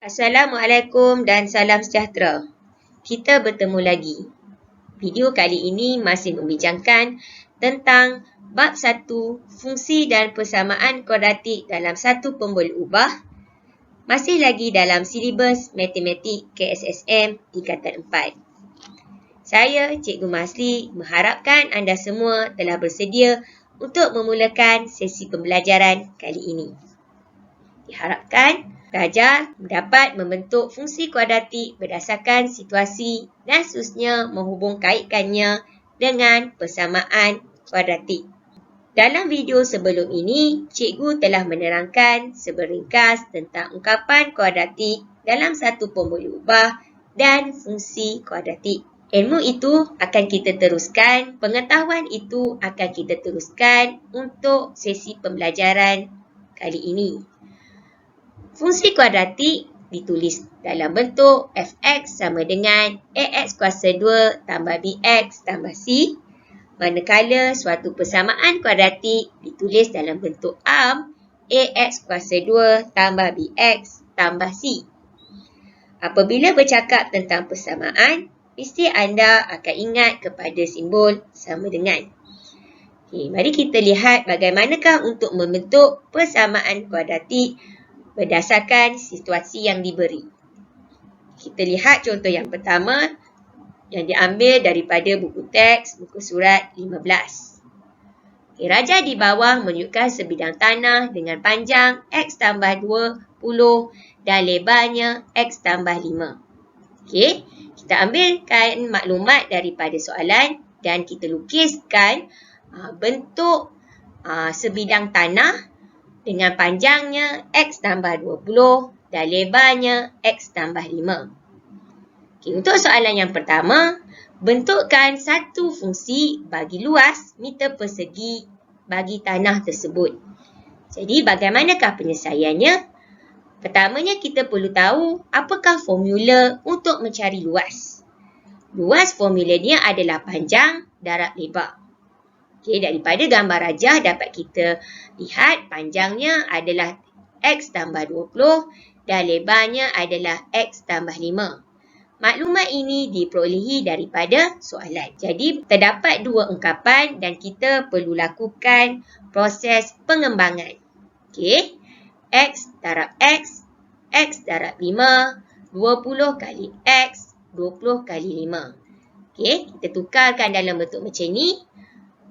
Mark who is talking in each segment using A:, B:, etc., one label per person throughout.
A: Assalamualaikum dan salam sejahtera. Kita bertemu lagi. Video kali ini masih membincangkan tentang bab 1 fungsi dan persamaan kuadratik dalam satu pemboleh ubah. Masih lagi dalam silibus matematik KSSM tingkatan 4. Saya, Cikgu Masli, mengharapkan anda semua telah bersedia untuk memulakan sesi pembelajaran kali ini. Diharapkan pelajar dapat membentuk fungsi kuadratik berdasarkan situasi dan seterusnya menghubungkaitkannya dengan persamaan kuadratik. Dalam video sebelum ini, cikgu telah menerangkan seberingkas tentang ungkapan kuadratik dalam satu pemboleh ubah dan fungsi kuadratik. Ilmu itu akan kita teruskan, pengetahuan itu akan kita teruskan untuk sesi pembelajaran kali ini. Fungsi kuadratik ditulis dalam bentuk fx sama dengan ax kuasa 2 tambah bx tambah c, manakala suatu persamaan kuadratik ditulis dalam bentuk arm ax kuasa 2 tambah bx tambah c. Apabila bercakap tentang persamaan, mesti anda akan ingat kepada simbol sama dengan. Okey, mari kita lihat bagaimanakah untuk membentuk persamaan kuadratik berdasarkan situasi yang diberi. Kita lihat contoh yang pertama yang diambil daripada buku teks, buku surat 15. Okay, raja di bawah menunjukkan sebidang tanah dengan panjang x tambah 20 dan lebarnya x tambah 5. Okay, kita ambilkan maklumat daripada soalan dan kita lukiskan bentuk sebidang tanah dengan panjangnya x tambah 20 dan lebarnya x tambah 5. Okay, untuk soalan yang pertama, bentukkan satu fungsi bagi luas meter persegi bagi tanah tersebut. Jadi, bagaimanakah penyelesaiannya? Pertamanya, kita perlu tahu apakah formula untuk mencari luas. Luas formulanya adalah panjang darab lebar. Okay, daripada gambar rajah dapat kita lihat panjangnya adalah x tambah 20 dan lebarnya adalah x tambah 5. Maklumat ini diperolehi daripada soalan. Jadi, terdapat dua ungkapan dan kita perlu lakukan proses pengembangan. Okay, x darab x darab 5, 20 kali x, 20 kali 5. Okay, kita tukarkan dalam bentuk macam ni.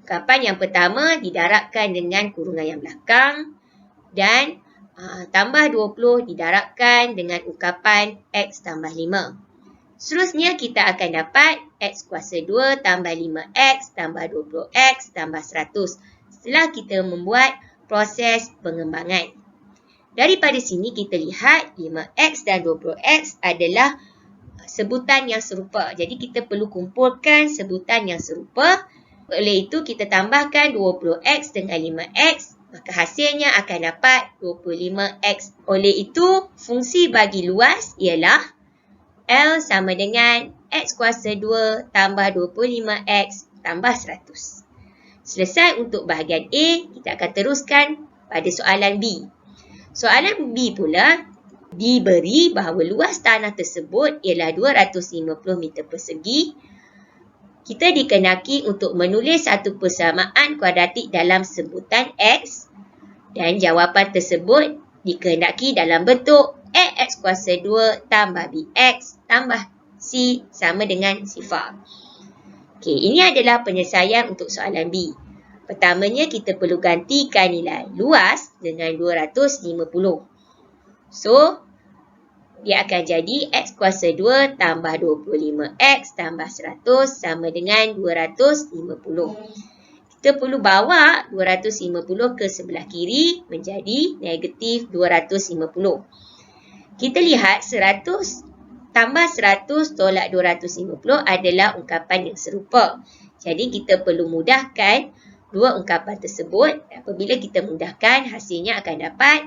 A: Ungkapan yang pertama didarabkan dengan kurungan yang belakang dan tambah 20 didarabkan dengan ungkapan x tambah 5. Seterusnya kita akan dapat x kuasa 2 tambah 5x tambah 20x tambah 100 setelah kita membuat proses pengembangan. Daripada sini kita lihat 5x dan 20x adalah sebutan yang serupa. Jadi kita perlu kumpulkan sebutan yang serupa. Oleh itu, kita tambahkan 20x dengan 5x, maka hasilnya akan dapat 25x. Oleh itu, fungsi bagi luas ialah L sama dengan x kuasa 2 tambah 25x tambah 100. Selesai untuk bahagian A, kita akan teruskan pada soalan B. Soalan B pula diberi bahawa luas tanah tersebut ialah 250 meter persegi. Kita dikenaki untuk menulis satu persamaan kuadratik dalam sebutan x dan jawapan tersebut dikehendaki dalam bentuk ax kuasa 2 tambah bx tambah c sama dengan sifar. Okey, ini adalah penyelesaian untuk soalan B. Pertamanya kita perlu gantikan nilai luas dengan 250. So, dia akan jadi x kuasa 2 tambah 25x tambah 100 sama dengan 250. Kita perlu bawa 250 ke sebelah kiri menjadi negatif 250. Kita lihat 100 tambah 100 tolak 250 adalah ungkapan yang serupa. Jadi kita perlu mudahkan dua ungkapan tersebut. Apabila kita mudahkan, hasilnya akan dapat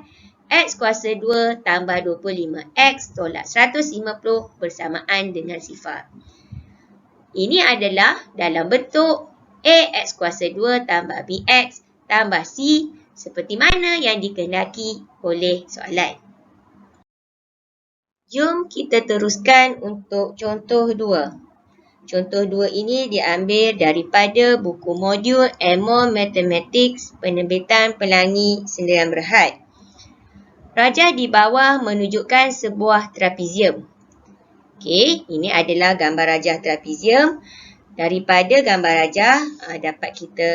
A: x kuasa 2 tambah 25x tolak 150 bersamaan dengan sifar. Ini adalah dalam bentuk ax kuasa 2 tambah bx tambah c seperti mana yang dikehendaki oleh soalan. Jom kita teruskan untuk contoh 2. Contoh 2 ini diambil daripada buku modul More Mathematics penerbitan Pelangi Sendirian Berhad. Rajah di bawah menunjukkan sebuah trapezium. Okey, ini adalah gambar rajah trapezium. Daripada gambar rajah dapat kita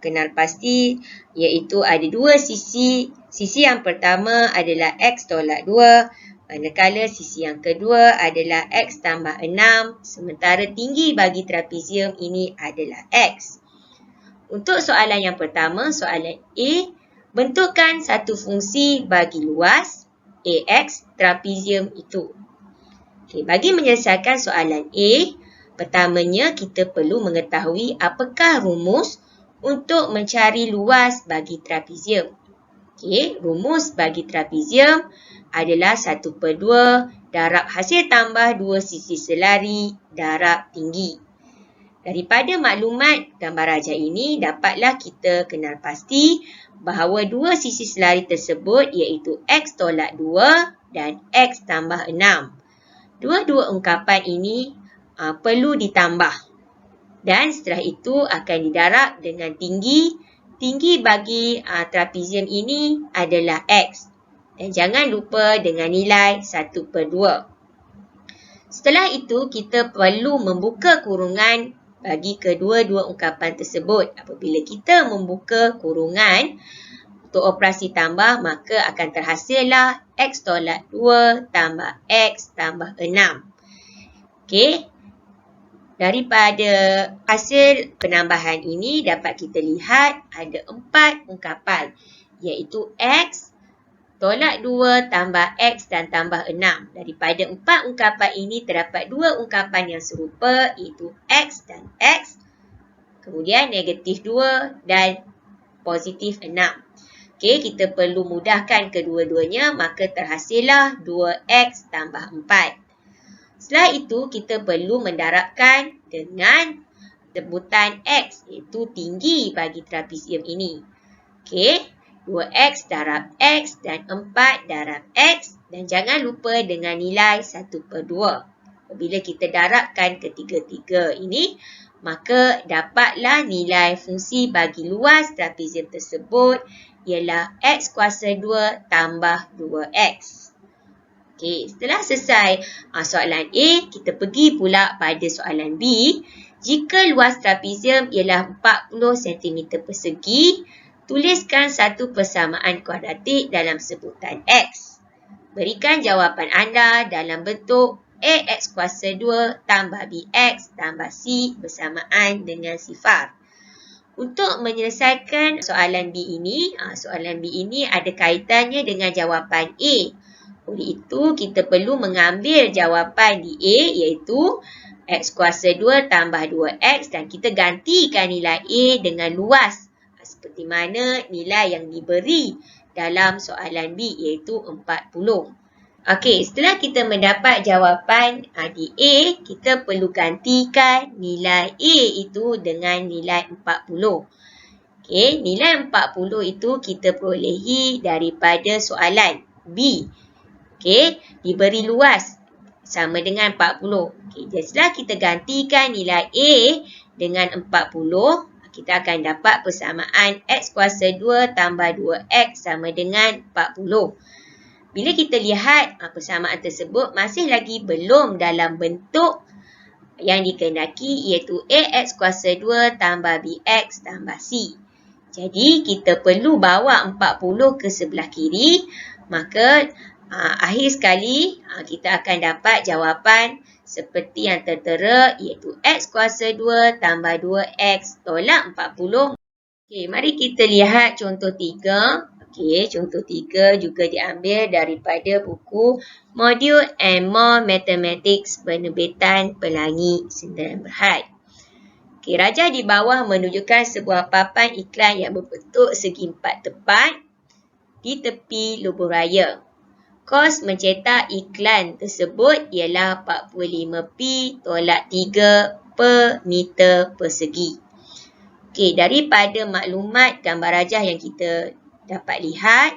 A: kenal pasti iaitu ada dua sisi. Sisi yang pertama adalah X tolak 2. Manakala sisi yang kedua adalah X tambah 6, sementara tinggi bagi trapezium ini adalah X. Untuk soalan yang pertama, soalan A, bentukkan satu fungsi bagi luas AX trapezium itu. Okay, bagi menyelesaikan soalan A, pertamanya kita perlu mengetahui apakah rumus untuk mencari luas bagi trapezium. Okay, rumus bagi trapezium adalah 1/2 darab hasil tambah dua sisi selari darab tinggi. Daripada maklumat gambar rajah ini, dapatlah kita kenal pasti bahawa dua sisi selari tersebut iaitu X tolak 2 dan X tambah 6. Dua-dua ungkapan ini perlu ditambah. Dan setelah itu akan didarab dengan tinggi. Tinggi bagi trapezium ini adalah X. Dan jangan lupa dengan nilai 1/2. Setelah itu, kita perlu membuka kurungan bagi kedua-dua ungkapan tersebut. Apabila kita membuka kurungan untuk operasi tambah, maka akan terhasillah X tolak 2 tambah X tambah 6. Okey. Daripada hasil penambahan ini dapat kita lihat ada 4 ungkapan iaitu X tolak 2 tambah X dan tambah 6. Daripada 4 ungkapan ini terdapat 2 ungkapan yang serupa iaitu X dan X. Kemudian negatif 2 dan positif 6. Okey, kita perlu mudahkan kedua-duanya maka terhasillah 2X tambah 4. Setelah itu kita perlu mendarabkan dengan sebutan X iaitu tinggi bagi trapezium ini. Okey. 2X darab X dan 4 darab X dan jangan lupa dengan nilai 1/2. Apabila kita darabkan ketiga-tiga ini, maka dapatlah nilai fungsi bagi luas trapezium tersebut ialah X kuasa 2 tambah 2X. Okey, setelah selesai soalan A, kita pergi pula pada soalan B. Jika luas trapezium ialah 40 cm persegi, tuliskan satu persamaan kuadratik dalam sebutan X. Berikan jawapan anda dalam bentuk AX kuasa 2 tambah BX tambah C bersamaan dengan sifar. Untuk menyelesaikan soalan B ini ada kaitannya dengan jawapan A. Oleh itu, kita perlu mengambil jawapan di A iaitu X kuasa 2 tambah 2X dan kita gantikan nilai A dengan luas. Seperti mana nilai yang diberi dalam soalan B iaitu 40. Okey, setelah kita mendapat jawapan di A, kita perlu gantikan nilai A itu dengan nilai 40. Okey, nilai 40 itu kita perolehi daripada soalan B. Okey, diberi luas sama dengan 40. Okey, jadi setelah kita gantikan nilai A dengan 40, kita akan dapat persamaan X kuasa 2 tambah 2X sama dengan 40. Bila kita lihat persamaan tersebut masih lagi belum dalam bentuk yang dikehendaki iaitu AX kuasa 2 tambah BX tambah C. Jadi kita perlu bawa 40 ke sebelah kiri, maka akhir sekali kita akan dapat jawapan seperti yang tertera iaitu X kuasa 2 tambah 2X tolak 40. Okey, mari kita lihat contoh 3. Okey, contoh 3 juga diambil daripada buku modul More Mathematics penerbitan Pelangi Sendirian Berhad. Okey, rajah di bawah menunjukkan sebuah papan iklan yang berbentuk segi 4 tepat di tepi lebuh raya. Kos mencetak iklan tersebut ialah 45p tolak 3 per meter persegi. Okey, daripada maklumat gambar rajah yang kita dapat lihat,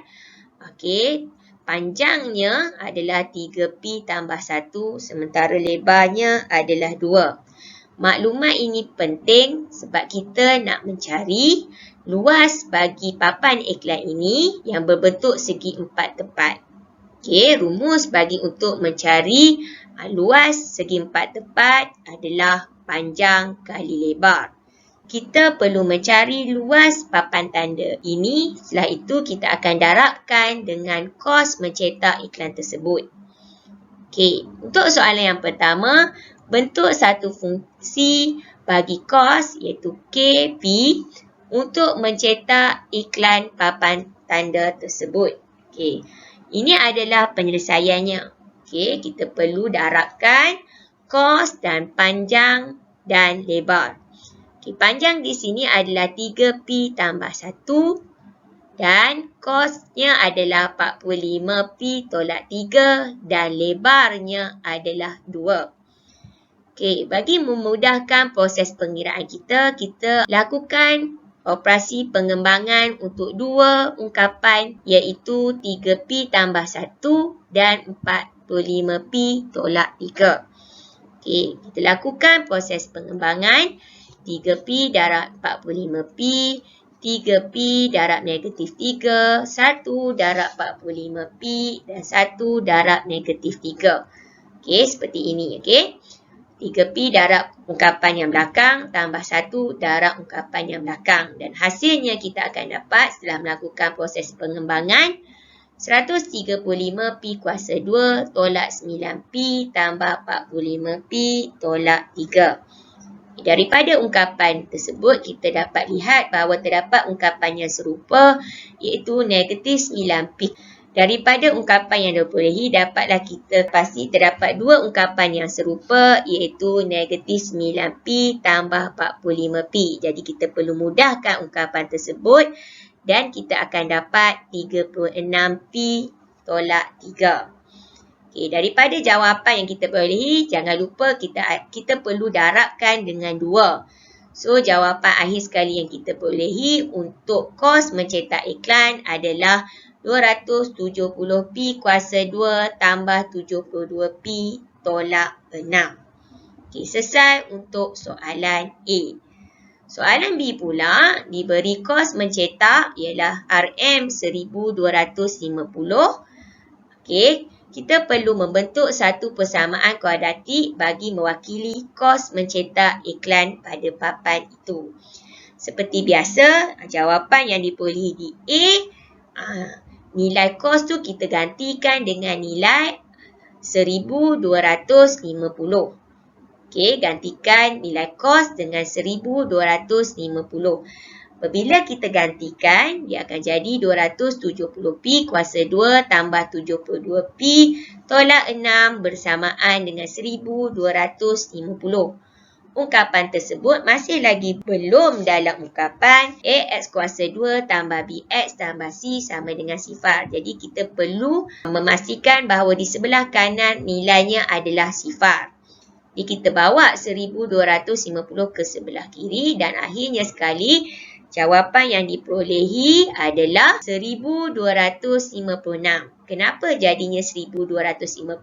A: okey, panjangnya adalah 3pi tambah 1 sementara lebarnya adalah 2. Maklumat ini penting sebab kita nak mencari luas bagi papan iklan ini yang berbentuk segi 4 tepat. Okey, rumus bagi untuk mencari luas segi 4 tepat adalah panjang kali lebar. Kita perlu mencari luas papan tanda ini. Setelah itu kita akan darabkan dengan kos mencetak iklan tersebut. Okey, untuk soalan yang pertama, bentuk satu fungsi bagi kos iaitu KP untuk mencetak iklan papan tanda tersebut. Okey, ini adalah penyelesaiannya. Okey, kita perlu darabkan kos dan panjang dan lebar. Okay, panjang di sini adalah 3pi tambah 1 dan kosnya adalah 45pi tolak 3 dan lebarnya adalah 2. Okay, bagi memudahkan proses pengiraan kita lakukan operasi pengembangan untuk dua ungkapan iaitu 3pi tambah 1 dan 45pi tolak 3. Okay, kita lakukan proses pengembangan. 3pi darab 45pi, 3pi darab negatif 3, 1 darab 45pi dan 1 darab negatif 3. Okey, seperti ini. Okey, 3pi darab ungkapan yang belakang tambah 1 darab ungkapan yang belakang. Dan hasilnya kita akan dapat setelah melakukan proses pengembangan 135pi kuasa 2 tolak 9pi tambah 45pi tolak 3. Daripada ungkapan tersebut, kita dapat lihat bahawa terdapat ungkapan yang serupa iaitu negatif 9pi. Daripada ungkapan yang diperolehi, dapatlah kita pasti terdapat dua ungkapan yang serupa iaitu negatif 9pi tambah 45pi. Jadi kita perlu mudahkan ungkapan tersebut dan kita akan dapat 36pi tolak 3. Okay, daripada jawapan yang kita perolehi, jangan lupa kita perlu darabkan dengan 2. So, jawapan akhir sekali yang kita perolehi untuk kos mencetak iklan adalah 270pi kuasa 2 tambah 72pi tolak 6. Okay, selesai untuk soalan A. Soalan B pula, diberi kos mencetak ialah RM1250. Okay. Kita perlu membentuk satu persamaan kuadratik bagi mewakili kos mencetak iklan pada papan itu. Seperti biasa, jawapan yang diperolehi di A, nilai kos tu kita gantikan dengan nilai 1250. Okey, gantikan nilai kos dengan 1250. Apabila kita gantikan, dia akan jadi 270pi kuasa 2 tambah 72pi tolak 6 bersamaan dengan 1250. Ungkapan tersebut masih lagi belum dalam ungkapan AX kuasa 2 tambah BX tambah C sama dengan sifar. Jadi kita perlu memastikan bahawa di sebelah kanan nilainya adalah sifar. Jadi kita bawa 1250 ke sebelah kiri dan akhirnya sekali jawapan yang diperolehi adalah 1256. Kenapa jadinya 1256?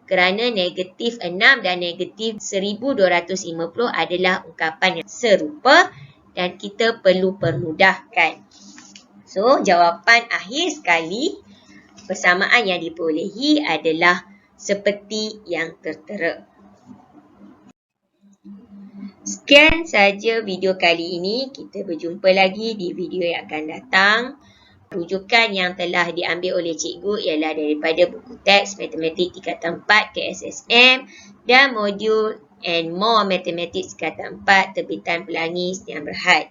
A: Kerana negatif 6 dan negatif 1250 adalah ungkapan yang serupa dan kita perlu permudahkan. So, jawapan akhir sekali persamaan yang diperolehi adalah seperti yang tertera. Sekian saja video kali ini. Kita berjumpa lagi di video yang akan datang. Rujukan yang telah diambil oleh cikgu ialah daripada buku teks Matematik Tingkatan 4 KSSM dan modul and more Mathematics Tingkatan 4 terbitan Pelangi Sdn Bhd.